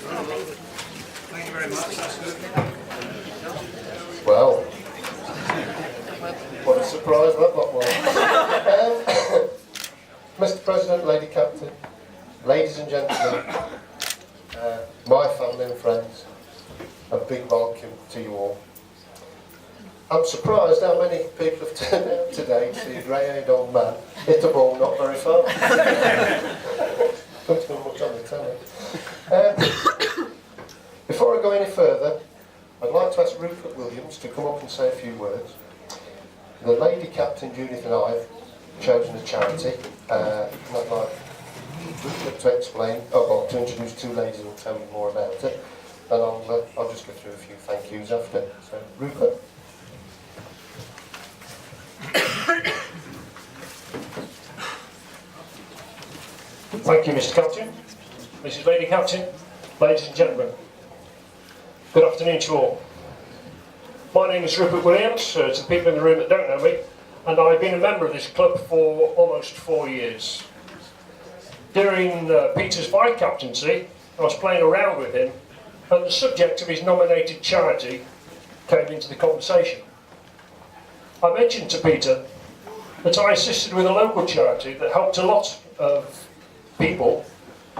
Thank you very much, that's good. Well, what a surprise that lot was. Mr. President, Lady Captain, ladies and gentlemen, my family and friends, a big welcome to you all. I'm surprised how many people have turned out today to see a grey-haired old man hit a ball not very far. Don't too much on the telly. Before I go any further, I'd like to ask Rupert Williams to come up and say a few words. The Lady Captain, Judith, and I have chosen a charity. I'd like Rupert to explain, to introduce two ladies and tell you more about it. And I'll just go through a few thank yous after. So, Rupert. Thank you, Mr. Captain, Mrs. Lady Captain, ladies and gentlemen. Good afternoon to you all. My name is Rupert Williams, to the people in the room that don't know me, and I've been a member of this club for almost 4 years. During Peter's vice-captaincy, I was playing around with him, and the subject of his nominated charity came into the conversation. I mentioned to Peter that I assisted with a local charity that helped a lot of people,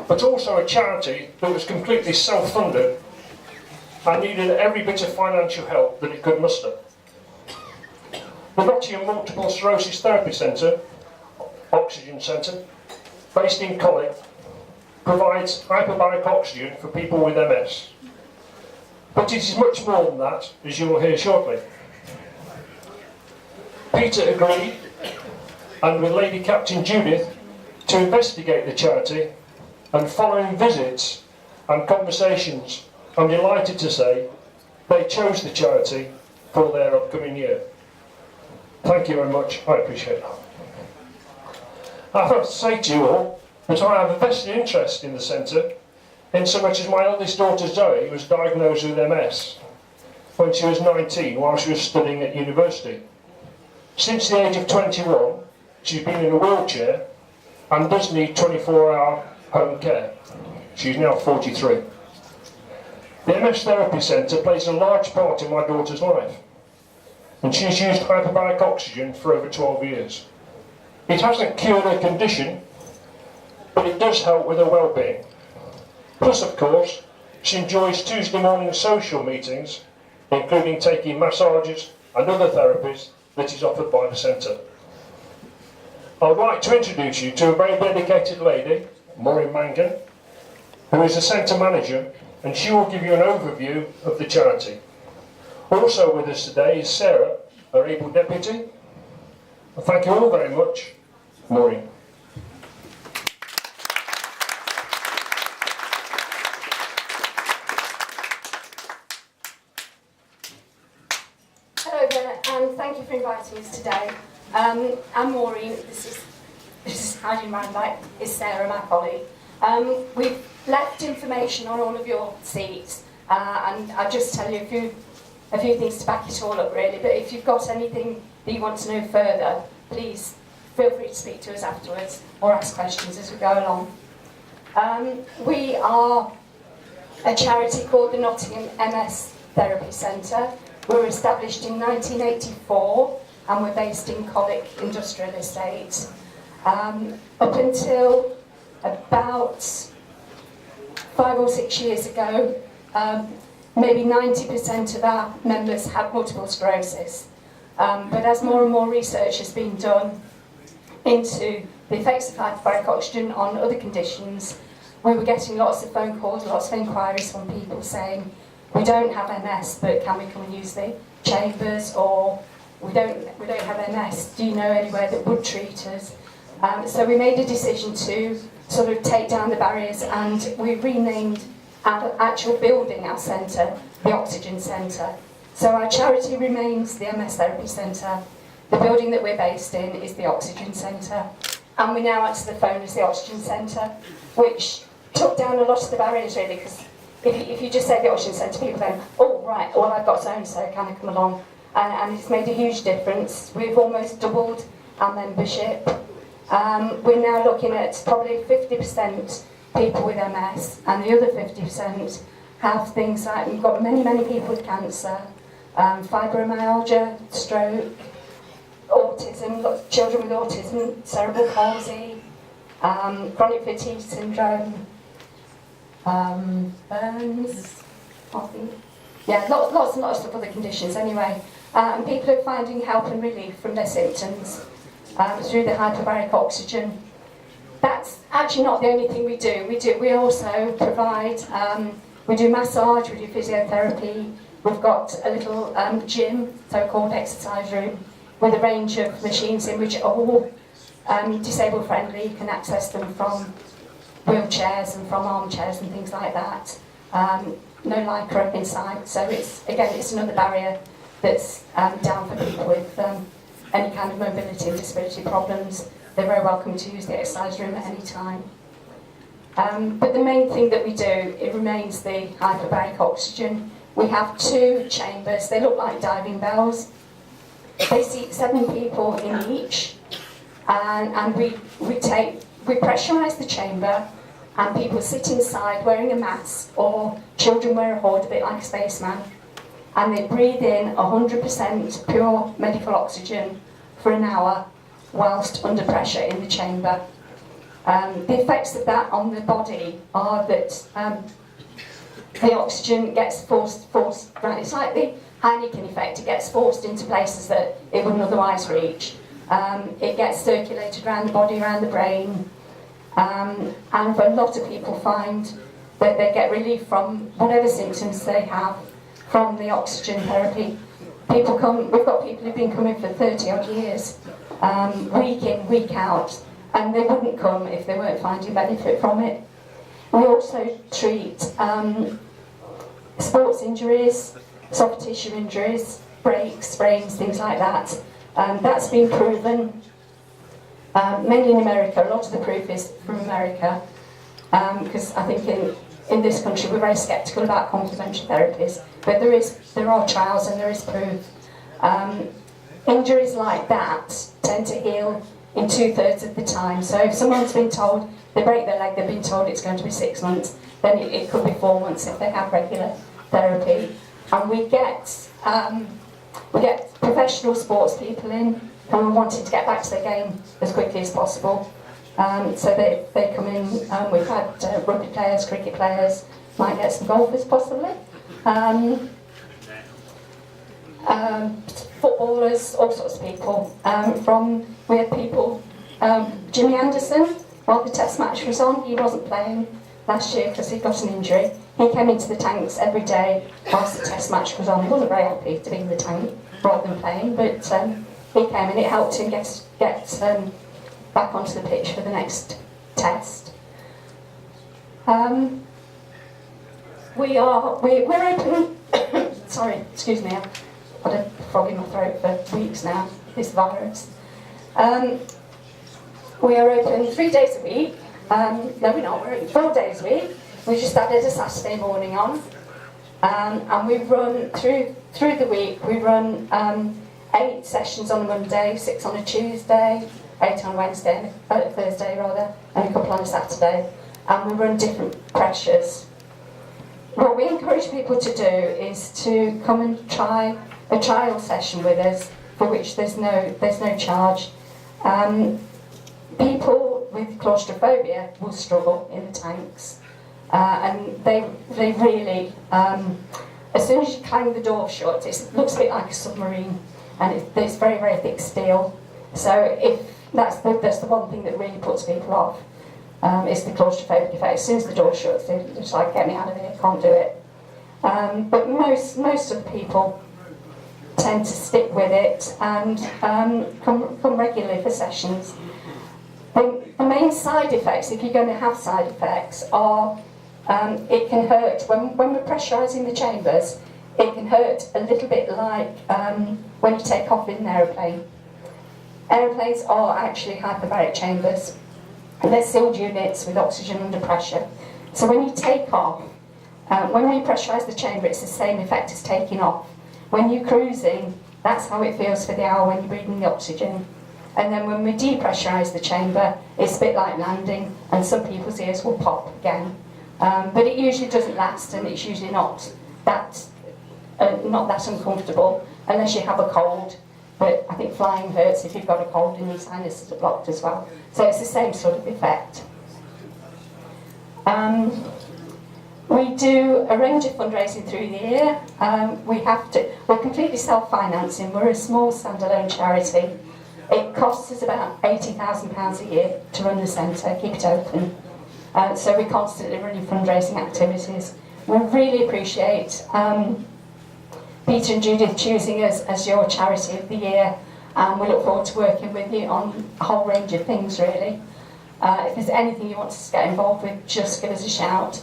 but also a charity that was completely self-funded and needed every bit of financial help that it could muster. The Nottingham Multiple Sclerosis Therapy Centre, Oxygen Centre, based in Colwick, provides hyperbaric oxygen for people with MS. But it is much more than that, as you will hear shortly. Peter agreed, and with Lady Captain Judith, to investigate the charity, and following visits and conversations, I'm delighted to say they chose the charity for their upcoming year. Thank you very much, I appreciate that. I have to say to you all that I have a vested interest in the centre, in so much as my eldest daughter Zoe was diagnosed with MS when she was 19 while she was studying at university. Since the age of 21, she's been in a wheelchair and does need 24-hour home care. She's now 43. The MS Therapy Centre plays a large part in my daughter's life, and she's used hyperbaric oxygen for over 12 years. It hasn't cured her condition, but it does help with her well-being. Plus, of course, she enjoys Tuesday morning social meetings, including taking massages and other therapies that is offered by the centre. I would like to introduce you to a very dedicated lady, Maureen Mangan, who is the centre manager, and she will give you an overview of the charity. Also with us today is Sarah, our able deputy. And thank you all very much, Maureen. Hello there, and thank you for inviting us today. I'm Maureen, this is how you mind that, is Sarah, my colleague. We've left information on all of your seats, and I'll just tell you a few things to back it all up really, but if you've got anything that you want to know further, please feel free to speak to us afterwards or ask questions as we go along. We are a charity called the Nottingham MS Therapy Centre. We were established in 1984 and we're based in Colwick Industrial Estate. Up until about 5 or 6 years ago, maybe 90% of our members have multiple sclerosis. But as more and more research has been done into the effects of hyperbaric oxygen on other conditions, we were getting lots of phone calls, lots of inquiries from people saying, we don't have MS, but can we come and use the chambers, or we don't have MS, do you know anywhere that would treat us? So we made a decision to sort of take down the barriers, and we renamed our actual building, our centre, the Oxygen Centre. So our charity remains the MS Therapy Centre. The building that we're based in is the Oxygen Centre, and we now answer the phone as the Oxygen Centre, which took down a lot of the barriers really, because if you just say the Oxygen Centre, people go, oh right, well I've got so-and-so, can I come along? And it's made a huge difference. We've almost doubled our membership. We're now looking at probably 50% people with MS, and the other 50% have things like, we've got many people with cancer, fibromyalgia, stroke, autism, lots of children with autism, cerebral palsy, chronic fatigue syndrome, burns, I think. Yeah, lots and lots of other conditions anyway. And people are finding help and relief from their symptoms through the hyperbaric oxygen. That's actually not the only thing we do. We also provide, we do massage, we do physiotherapy. We've got a little gym, so-called exercise room, with a range of machines in which are all disabled friendly. You can access them from wheelchairs and from armchairs and things like that. No lycra inside, so it's another barrier that's down for people with any kind of mobility and disability problems. They're very welcome to use the exercise room at any time. But the main thing that we do, it remains the hyperbaric oxygen. We have 2 chambers. They look like diving bells. They seat 7 people in each, and we pressurise the chamber, and people sit inside wearing a mask, or children wear a hood, a bit like a spaceman, and they breathe in 100% pure medical oxygen for an hour whilst under pressure in the chamber. The effects of that on the body are that the oxygen gets forced right. It's like the Heineken effect. It gets forced into places that it wouldn't otherwise reach. It gets circulated around the body, around the brain, and a lot of people find that they get relief from whatever symptoms they have from the oxygen therapy. We've got people who've been coming for 30 odd years, week in, week out, and they wouldn't come if they weren't finding benefit from it. We also treat sports injuries, soft tissue injuries, breaks, sprains, things like that. That's been proven, mainly in America. A lot of the proof is from America, because I think in this country we're very sceptical about complementary therapies, but there are trials and there is proof. Injuries like that tend to heal in 2/3 of the time. So if someone's been told they break their leg, they've been told it's going to be 6 months, then it could be 4 months if they have regular therapy. And we get professional sports people in who are wanting to get back to their game as quickly as possible. So they come in. We've had rugby players, cricket players, might get some golfers possibly. Footballers, all sorts of people. We had people, Jimmy Anderson, while the test match was on, he wasn't playing last year because he got an injury. He came into the tanks every day whilst the test match was on. He wasn't very happy to be in the tank rather than playing, but he came and it helped him get back onto the pitch for the next test. We're open. Sorry, excuse me. I've had a frog in my throat for weeks now. This virus. We are open 3 days a week. No, we're not. We're open 4 days a week. We just added a Saturday morning on, and we run through the week. We run 8 sessions on a Monday, 6 on a Tuesday, 8 on Wednesday, Thursday rather, and a couple on a Saturday. And we run different pressures. What we encourage people to do is to come and try a trial session with us, for which there's no charge. People with claustrophobia will struggle in the tanks, and they really, as soon as you clang the door shut, it looks a bit like a submarine, and it's very, very thick steel. So if that's the one thing that really puts people off, is the claustrophobic effect. As soon as the door shuts, they're just like, get me out of here, can't do it. But most of the people tend to stick with it and come regularly for sessions. The main side effects, if you're going to have side effects, are it can hurt when we're pressurising the chambers. It can hurt a little bit like when you take off in an aeroplane. Aeroplanes are actually hyperbaric chambers, and they're sealed units with oxygen under pressure. So when you take off, when we pressurise the chamber, it's the same effect as taking off. When you're cruising, that's how it feels for the hour when you're breathing the oxygen. And then when we depressurise the chamber, it's a bit like landing, and some people's ears will pop again. But it usually doesn't last, and it's usually not that uncomfortable unless you have a cold. But I think flying hurts if you've got a cold and your sinuses are blocked as well. So it's the same sort of effect. We do a range of fundraising through the year. We're completely self-financing. We're a small standalone charity. It costs us about £80,000 a year to run the centre, keep it open. So we're constantly running fundraising activities. We really appreciate Peter and Judith choosing us as your charity of the year, and we look forward to working with you on a whole range of things, really. If there's anything you want us to get involved with, just give us a shout.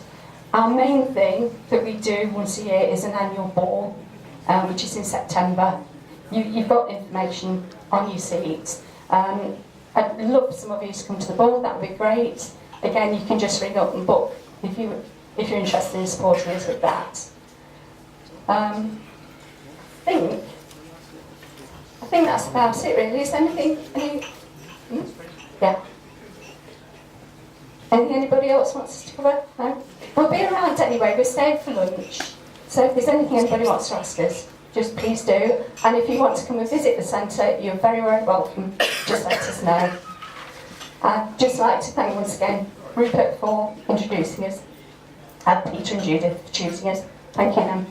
Our main thing that we do once a year is an annual ball, which is in September. You've got information on your seats. I'd love some of you to come to the ball, that would be great. Again, you can just ring up and book if you're interested in supporting us with that. I think that's about it, really. Is there anything? Yeah. Anything anybody else wants us to cover? No? We'll be around anyway. We're staying for lunch. So if there's anything anybody wants to ask us, just please do. And if you want to come and visit the centre, you're very, very welcome. Just let us know. I'd just like to thank once again Rupert for introducing us, and Peter and Judith for choosing us. Thank you, Nan.